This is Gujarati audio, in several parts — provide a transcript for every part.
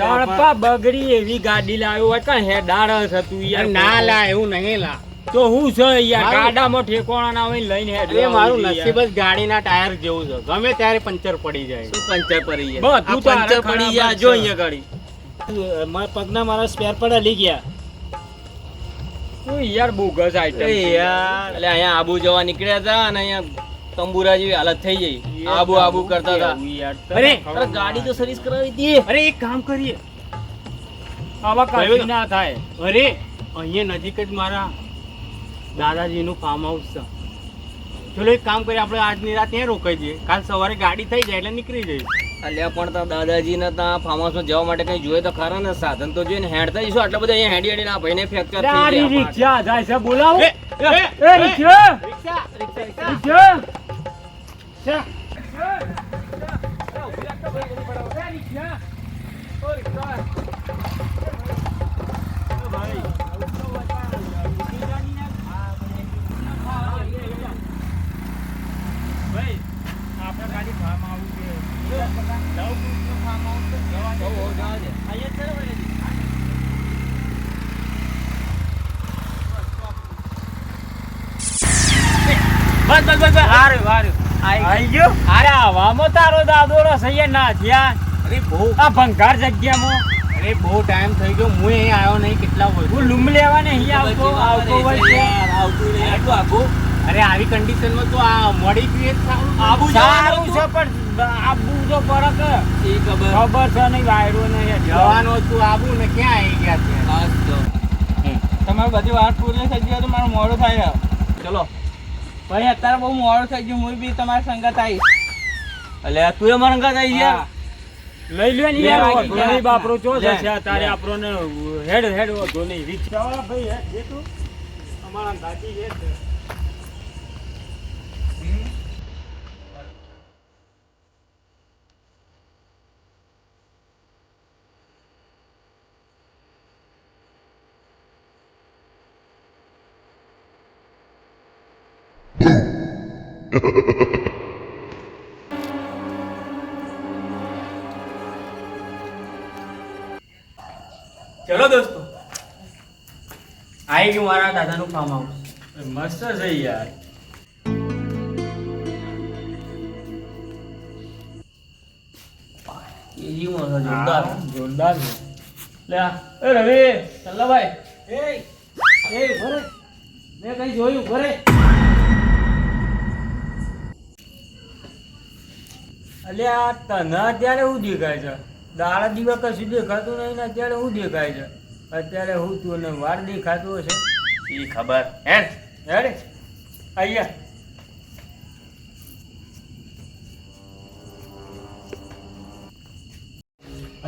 તળપા બગડી એવી ગાડી લાવ્યો હોય કે હેડાર હતું યાર. ના લા એવું નહીં લા. તો હું છે યાર મારું- ગાડામાં ઠેકોણા ના હોય લઈને હેડ. અરે મારું નસીબ જ ગાડીના ટાયર જેવું છે, ગમે ત્યારે પંચર પડી જાય. શું પંચર પડી બસ, ગયા? તું તો પંચર આરા પડી ખરાબ ગયા જ જો છે. અહીંયા ગાડી. પગના મારા સ્પેર પણ હલી ગયા. તું યાર બોગસ આઈટમ અરે યાર એટલે અહીંયા આબુ જવા નીકળ્યા હતા અને અહીંયા તંબુરા જેવી હાલત થઈ ગઈ. આબુ આબુ કરતા હતા. અરે, અરે ગાડી તો સર્વિસ કરાવી હતી. અરે એક કામ કરીએ. આવા કશું ના થાય. અરે અહીંયા નજીક જ મારા દાદાજીનું ફાર્મ હાઉસ છે. ચલો એક કામ કરીએ, આપણે આજની રાત ત્યાં રોકાઈ જઈએ, કાલ સવારે ગાડી થઈ જાય એટલે નીકળી જઈએ. અલ્યા પણ તાર દાદાજીને ત્યાં ફાર્મ હાઉસમાં જવા માટે કઈ જોઈએ તો ખરા ને, સાધન તો જોઈએ ને. હેડતા જઈશું આટલા બધા અહીંયા હેડી હેડીને આ ભાઈને ફ્રેક્ચર થઈ આ ગયા. રિક્ષા જાય છે બોલાવો. એ, એ, એ રિક્ષા રિક્ષા, રિક્ષા, રિક્ષા બસ બસ બસ આરે વારે આઈ ગયો. અરે આવામાં તારો દાદો રસૈયા ના થયા. અરે બહુ આ ભંગાર જગ્યામાં અરે બહુ ટાઈમ થઈ ગયો, હું અહીં આવ્યો નહીં કેટલા વર્ષ. હું લૂમ લેવા ને અહીં આવતો હોય છે. આવતું નહીં આટલું આબુ. અરે આવી કન્ડિશનમાં તો આ મોડી ગયું જ સારું. આબુ સારું જવાનું છે પણ આબુ તો ફરક હે. એ ખબર. ખબર છે નહીં વાયરો નહીં જવાનો તું આબુ ને ક્યાં આવી ગયા છે? બસ તો. તમારી બધી વાત પૂરી થઈ ગઈ તો મારું મોડું થાય. ચલો. ભાઈ અત્યારે બહુ મોડું થઈ ગયું, હું બી તમારી સંગત આવીશ. અલ્યા તું અમારા અંગાત આવી ગયા. લઈ લ્યો ને લે યાર વાગી ગયા. ગરીબ આપણો ચો લે, છે તારે લે. આપણો ને હેડ હેડ વધો નહીં રિક્ષા વાળા ભાઈ હે જે તું અમારા ગાડી હે છે. ચલો દોસ્તો, આવી ગયું મારા દાદાનું ફાર્મ હાઉસ. મસ્ત છે યાર. એ જીવો છે જોરદાર. જોરદાર છે. લે આ. એ રવિ ચલ્લાભાઈ. એ ભરે મેં કઈ જોયું ભરે. અલ્યા તને અત્યારે શું દેખાય છે? દાડા દીવા કશું દેખાતું નહીં ને અત્યારે શું દેખાય છે? અત્યારે હું તું ને વાર દેખાતું હશે. ઈ ખબર. હેડ. હેડ અહીંયા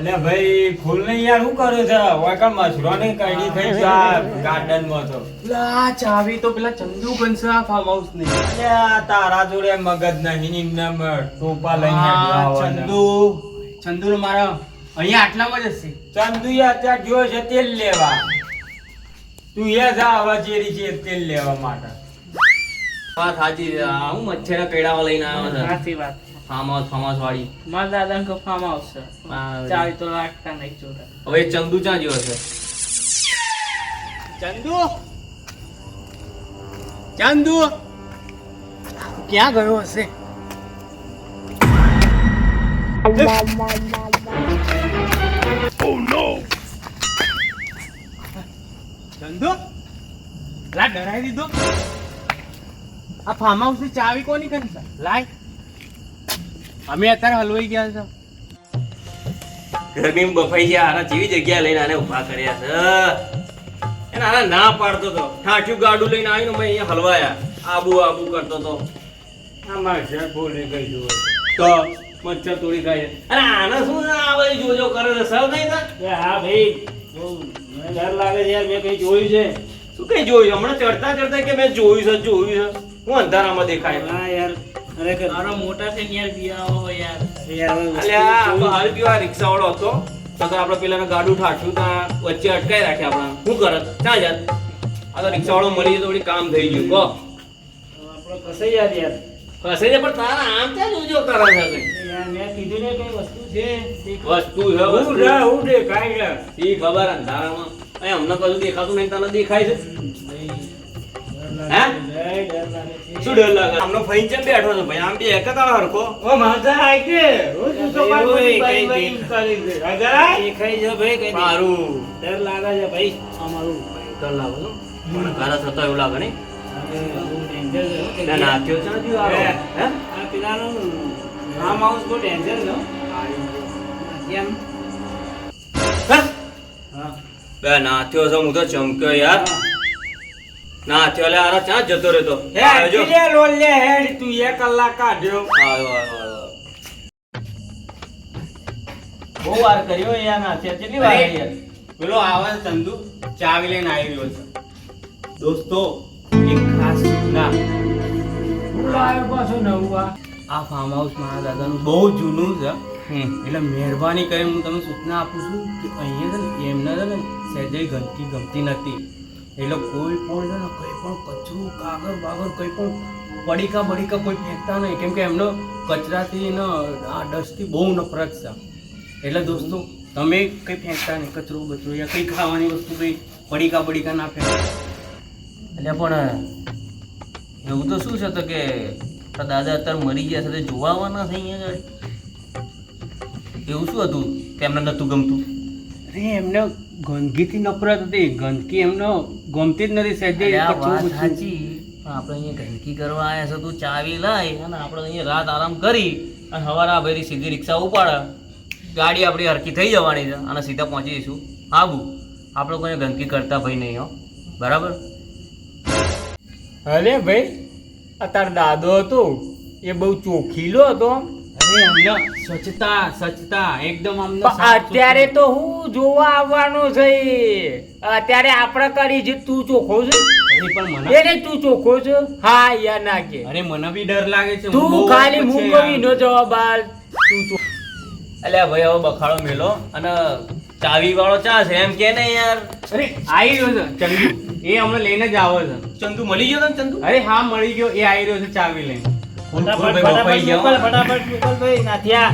અલ્યા ભાઈ ફૂલ ને યાર શું કરો છો? વાકણ મસરો ને કઈડી થઈ છે ગાર્ડન માં તો. આ ચાવી તો પેલા ચંદુ બનશે આ ફાર્મ હાઉસ ની. અલ્યા તારા જોડે મગજ નહીં નિમ્ન ટોપા લઈને આવવાના. ચંદુ મારા અહીંયા આટલામાં જ હશે. ચંદુએ અત્યારે જો છે તેલ લેવા. તું એ જા હવે ચેરી છે તેલ લેવા માટે. વાત સાચી છે. આ હું મચ્છરના કઈડાવા લઈને આવ્યો છે. સાચી વાત. ફાર્મ હાઉસ વાળી. મારા દાદા કો ફાર્મ હાઉસ છે, ચાવી તો રાખતા નહીં જોતા. હવે એ ચંદુ ચા જેવો છે? ચંદુ ચંદુ ક્યાં ગયો હશે? ચંદુ લા ડરાવી દીધો. આ ફાર્મ હાઉસ ની ચાવી કોની કરી છે? લાય, અમે અત્યારે હલવાઈ ગયા છે. ગરમીમાં બફાઈ ગયા. આના જેવી જગ્યા લઈને આને ઊભા કર્યા છે. એને આને ના પાડતો તો ઠાઠ્યું ગાડું લઈને આવીને મેં અહીંયા હલવાયા. આબુ આબુ કરતો તો. આમાં છે બોલી ગઈ જો તો મચ્છર તોડી ખાય. અરે આને શું આ બધી જોજો કરે છે? સર નહીં થાય? હા ભાઈ બહુ મને ડર લાગે છે યાર. મેં કઈ જોયું છે? શું કઈ જોયું? હમણાં ચડતા ચડતા કે મેં જોયું છે. હું અંધારામાં દેખાય. હા યાર ખરેખર મારો મોટા થઈને યાર બિયાવો હોય યાર. અલ્યા આ હાલ પીવો આ રિક્ષાવાળો હતો તો આપણે પેલાને ગાડું ઠાઠ્યું ત્યાં વચ્ચે અટકાઈ રાખ્યા. આપણા શું કરત? ચા જાત. આ તો રિક્ષાવાળો મળી જાય તો વળી કામ થઈ ગયું. કહો આપણો ફસાઈ યાર યાર. કસે છે પણ તારા આમ ક્યાં જોજો કરે છે કઈ? મેં કીધું ને કઈ વસ્તુ છે વસ્તુ છે હું વસ્તુ. રે હું દેખાય છે શી ખબર અંધારામાં અહીં અમને કશું દેખાતું નહીં તને દેખાય છે હે? શું ડર લાગે આમનો ફઈ ચમ બેઠો છે ભાઈ આમ બી એક જ આળો હરખો ઓ માતા આઈ કે હું તું તો ભાઈ, કોઈ ઓય, બાઈ કઈ બાઈ દેખ. કરી દે અગર દેખાય છે ભાઈ કઈ મારું ડર લાગે છે ભાઈ અમારું ડર લાગે છે? પણ ઘરે થતો એવું લાગે નહીં બહુ danger છે. ના નાખ્યો છે નથી આવો હે? હે આ પેલાનું ફાર્મ હાઉસ બહુ ડેન્જર છે હો. કેમ હે? હા બે નાથ્યો છે હું તો ચમક્યો યાર નાથ્યો લે આરા ક્યાં જતો રહેતો હે આવ્યો જો. લે લોલ લે હેડ તું 1 કલાક કાઢ્યો આવ્યો. બહુ વાર કર્યો યાર નાથ્યા કેટલી વાર અરે, કરી યાર પેલો આવે છે ચંદુ ચાવી લઈને આવી રહ્યો છે દોસ્તો એક ખાસ સૂચના હું લાવ્યો પાછો નવું આ ફાર્મ હાઉસ મારા દાદાનું બહુ જૂનું છે એટલે મહેરબાની કરીને હું તમને સૂચના આપું છું કે અહીંયા છે ને એમને છે ને સહેજે ગંદકી ગમતી નથી એટલે કોઈ પણ છે ને કંઈ પણ કચરું કાગળ બાગળ કંઈ પણ બડીકા કોઈ ફેંકતા નહીં કેમ કે એમનો કચરાથી ને આ ડસ્ટથી બહુ નફરત છે એટલે દોસ્તો તમે કંઈ ફેંકતા નહીં કચરો બચરો યા કંઈ ખાવાની વસ્તુ કંઈ બડીકા ના ફેંકતા એટલે પણ એવું તો શું છે તો કે તારા દાદા અત્યારે મરી ગયા છે તો જોવા આવવાના છે અહીંયા આગળ એવું શું હતું કે એમને નતું ગમતું અરે એમને ગંદકીથી નફરત હતી ગંદકી એમને ગમતી જ નથી સહેજે અરે આ કચરું વાત બચરું. સાચી પણ આપણે અહીંયા ગંદકી કરવા આવ્યા છે તું ચાવી લાય અને આપણે અહીંયા રાત આરામ કરી અને સવારે આ ભાઈ સીધી રિક્ષા ઉપાડે ગાડી આપણી હરકી થઈ જવાની છે અને સીધા પહોંચી જઈશું આબુ આપણે કોઈ ગંદકી કરતા ભાઈ નહીં હો બરાબર અરે ભાઈ આ તાર દાદો હતો એ બહુ ચોખીલો હતો અરે એમને સ્વચ્છતા એકદમ આમને પણ અત્યારે તો હું જોવા આવવાનો છે અત્યારે આપણે કરી છે તું ચોખ્ખો છે પણ મને એને તું ચોખ્ખો છે હા યા ના કે અરે મને બી ડર લાગે છે હું તું બહુ ખાલી પછી મૂંગવી નો જવાબ આલ તું ચોખ્ખો. અલ્યા ભાઈ હવે બખાડો મેલો અને ચાવી વાળો ચા છે એમ કે ને યાર અરે આવી રહ્યો છે ચંદુ એ હમણાં લઈને જ આવે છે ચંદુ મળી ગયો તને ચંદુ અરે હા મળી ગયો એ આવી રહ્યો છે ચાવી લઈને ફટાફટ ફટાફટ મોકલ ભાઈ નાથિયા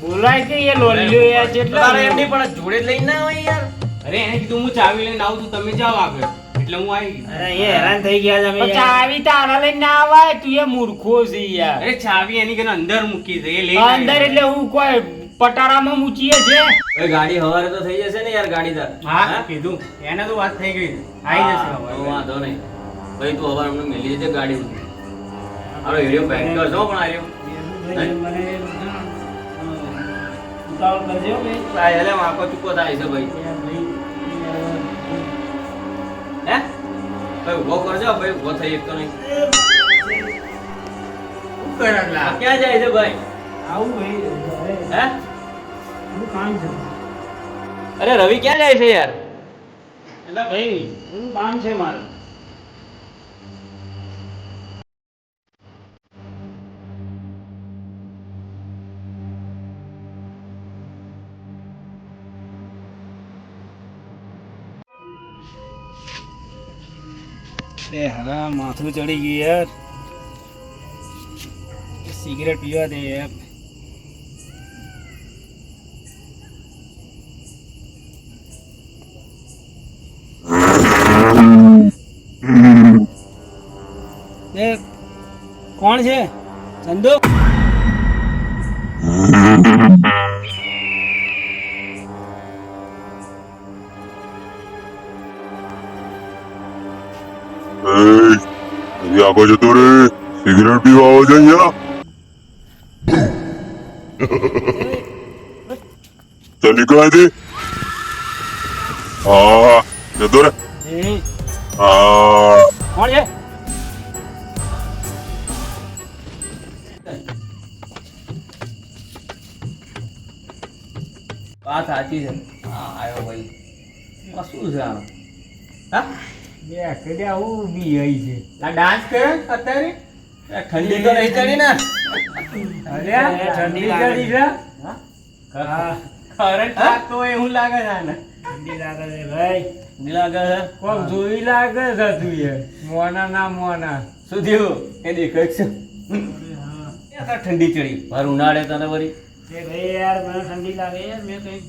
બોલાય કે એ લોલ્યો યાર જેટલો તારે એમની પણ જોડે જ લઈને ના હોય યાર અરે એને કીધું હું ચાવી લઈને આવું છું તમે જાઓ આગળ એટલે હું આવી ગયો અરે અહીંયા હેરાન થઈ ગયા છે અમે પણ યાર. ચાવી તારા લઈને ના આવાય તું એ મૂર્ખો છે યાર અરે ચાવી એની કને અંદર મૂકી છે એ લઈને અંદર આવ્યો. એટલે હું કોઈ પટારામાં મૂકીએ છે ભાઈ ગાડી હવારે તો થઈ જશે ને યાર ગાડી તાર હા કીધું એને તો વાત થઈ ગઈ છે. આવી જશે હા, હવે. તો વાંધો નહીં ભાઈ તું હવારે અમને મેલી જજે ગાડી હાલો હીરો બેંક કરજો પણ આવ્યો ભાઈ, મને ઉતાવળ કરજો ભાઈ. ભાઈ એટલે માકો ચૂકો થાય છે ભાઈ યાર ભાઈ, હે ભાઈ ઉભો કરજો ભાઈ ઉભો થઈ એક તો નહીં આ ક્યાં જાય છે ભાઈ આવું ભાઈ હવે હે થોડું કામ છે અરે રવિ ક્યાં જાય છે યાર એટલે ભાઈ થોડું કામ છે મારું હવે માથું ચડી ગયું યાર સિગરેટ પીવા દે યાર એ કોણ છે ચંદુ હજી આગળ જતો રે સિગરેટ પીવા આવો છે અહીંયા ચાલ નીકળ અહીંથી હા જતો રે હા કોણ છે વાત સાચી છે હા આવ્યો ભાઈ આ શું છે આ હા બે આખરે આવું બી હઈ છે આ ડાન્સ કરે અત્યારે ઠંડી તો નહીં ચડી ને અરે આ ઠંડી ચડી છે હા કરંટ લાગતો હોય એવું લાગે છે આને ઠંડી લાગે છે ભાઈ ઠંડી લાગે છે કોક જોઈ લાગે છે તું એ મોના ના મોના શું થયું એ દેખાય છે ઠંડી ચડી ભર ઉનાળે તને વળી એ ભાઈ યાર મને ઠંડી લાગે યાર મેં કઈ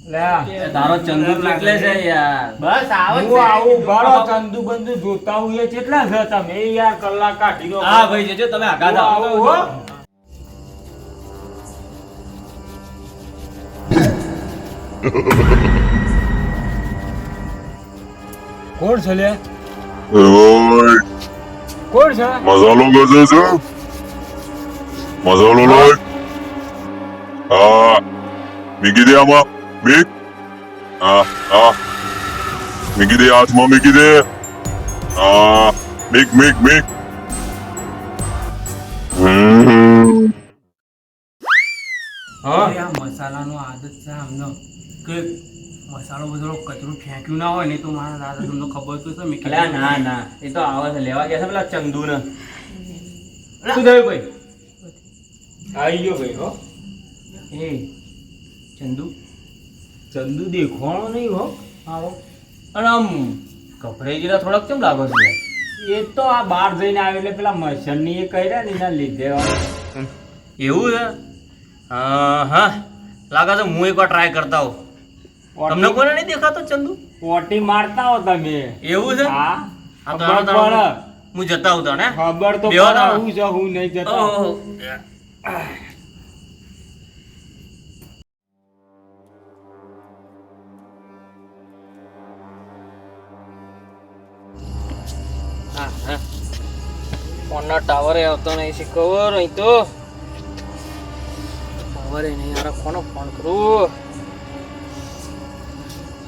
લે એ તારો ચંદુ કેટલે છે યાર બસ આવો જ હું છે. આવું બાળો ચંદુ બંદુ જોતા હું એ કેટલા છે તમે યાર કલાક કાઢી દો હા ભાઈ જજો તમે આઘાત હું આવું હો. આવો કોણ છે લે ઓય કોણ છે મસાલો ગજે છે મસાલો લાય હા મીકી દે આમાં મીક હા મીકી દે હાથમાં મીકી દે હા મીક મીક મીક હા અરે આ મસાલાનો આદત છે આમનો કે મસાલો બધો કચરું ફેંક્યું ના હોય ને તો મારા દાદા તમને ખબર તો છે મેં અલ્યા ના ના એ તો આવે છે લેવા ગયા છે પેલા ચંદુ ને શું થયું ભાઈ આવી ગયો ભાઈ હો એ ચંદુ ચંદુ દેખવાનો નહીં હો આવો અને આમ ગભરાઈ ગયેલા થોડાક કેમ લાગો છો યાર? એ તો આ બહાર જઈને આવે એટલે પેલા મચ્છરની એ કર્યા ને એના લીધે એવું છે હા લાગે છે હું એકવાર ટ્રાય કરતા હોઉં તમને કોને નહીં દેખાતો ચંદુ પોટી મારતા હો તમે એવું છે હા આ તો ખબર તારો પડે. હું જતા આવું તને ખબર તો બેહો પડે તારો. હું છે હું નહીં જતો ઓહો. હા હા ફોનના ટાવરે આવતો નહીં છે ખબર અહીં તો ટાવરે નહીં યાર કોનો ફોન કરું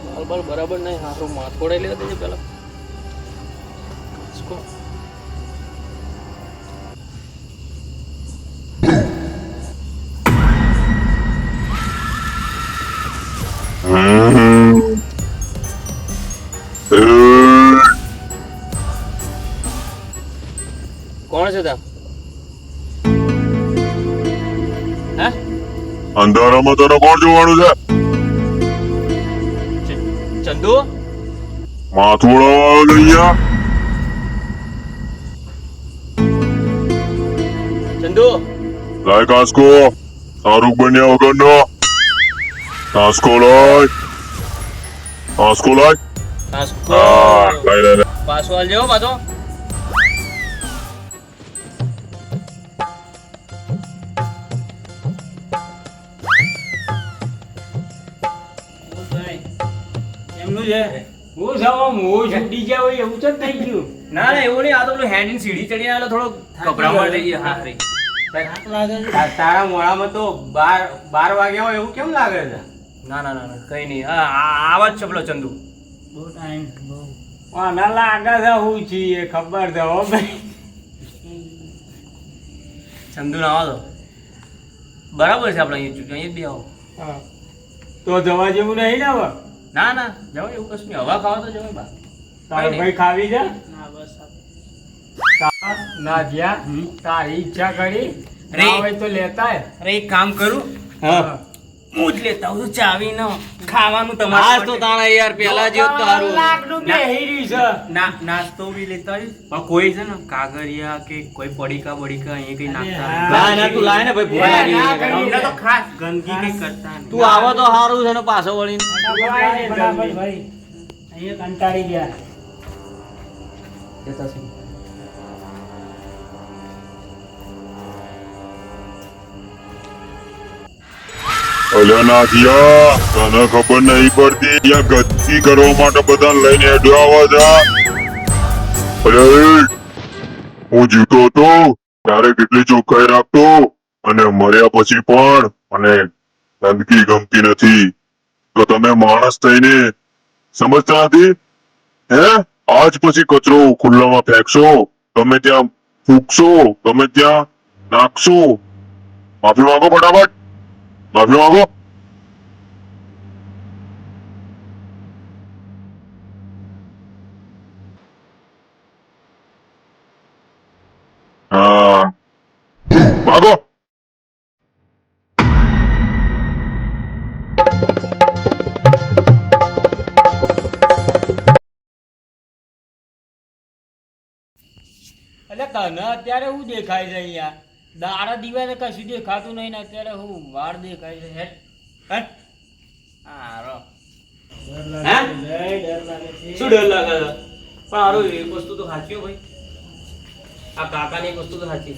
બાલ બાલ બરાબર નહીં હારું માથોડે લેવા દેજે પેલા इसको કોણ છે તા હે અંધારામાં તને કોણ જોવાનું છે ચંદુ માથું ઉડાવવા અહીંયા ચંદુ લાય કાસ્કો શાહરૂખ બન્યા વગરનો કાસ્કો લાય કાસ્કો લાય કાસ્કો હા લાય લાય લાય. પાછો હાલ જેવો પાછો એમનું છે હું સવા મોં છૂટી ગયા હોય એવું તો થઈ ગયું ના ના એવું નહીં આ તો પેલું હેન્ડ ની સીડી ચડી આવેલો થોડો ગભરામણ થઈ ગયો હા રે તારા મોડામાં તો 12 વાગ્યા હોય એવું કેમ લાગે છે ના ના ના ના, કઈ નહીં હા આવા જ છે પેલો ચંદુ બહુ ટાઈમ બહુ આના લાગે છે હું છીએ ખબર છે હો ભાઈ ચંદુ ના આવો તો બરાબર છે આપણે અહીંયા જ બે આવો હા. તો જવા જેવું નહીં ને હવે ના ના જવાય એવું કશું નહીં હવા ખાવા તો જવાય બા તારો કઈ ભાઈ ખાવી છે ના બસ ના જ્યાં તારી ઈચ્છા કરી અરે. ના હોય તો લેતા આય. અરે એક કામ કરું હા હું જ લેતા આવું છું ચાવી ન ખાવાનું તમારે તો તારા યાર પેલા જેવું જ તારું કલાકનું બેહી રહ્યું છે. નાસ્તો બી લેતા આવીશ. પણ કોઈ છે ને કાગળિયા કે કોઈ પડીકા અહીંયા કઈ નાખતા અરે નહીં. ના ના તું લાય ને ભાઈ ભૂખ લાગી ના છે. કરી. અમને તો ખાસ ગંદકી કઈ કરતા નહીં. તું આવો તો સારું છે ને પાછો વળીને ફટાફટ ભાઈ અહીંયા કંટાળી ગયા જતા છે. અલ્યા નાથિયા તને ખબર નહીં પડતી અહીંયા ગતિ કરવા માટે બધા લઈને હેડ્યો આવે છે અરે હું જીવતો હતો ત્યારે કેટલી ચોખ્ખાઈ રાખતો અને મર્યા પછી પણ મને ગંદકી ગમતી નથી તો તમે માણસ થઈને સમજતા નથી હે આજ પછી કચરો ખુલ્લામાં ફેંકશો તમે ત્યાં ફૂંકશો તમે ત્યાં નાખશો માફી માંગો ફટાફટ માફી માંગો હા માંગો એટલે તને અત્યારે હું દેખાય છે અહીંયા દાડા દિવાલે કશું દેખાતું નહીં ને અત્યારે હું વાળ દેખાય છે હેટ હેટ હારો. ડર લાગે છે, ડર લાગે છે. શું ડર લાગે છે? પણ હારું એક વસ્તુ તો સાચી હો ભાઈ, આ કાકાની એક વસ્તુ તો સાચી.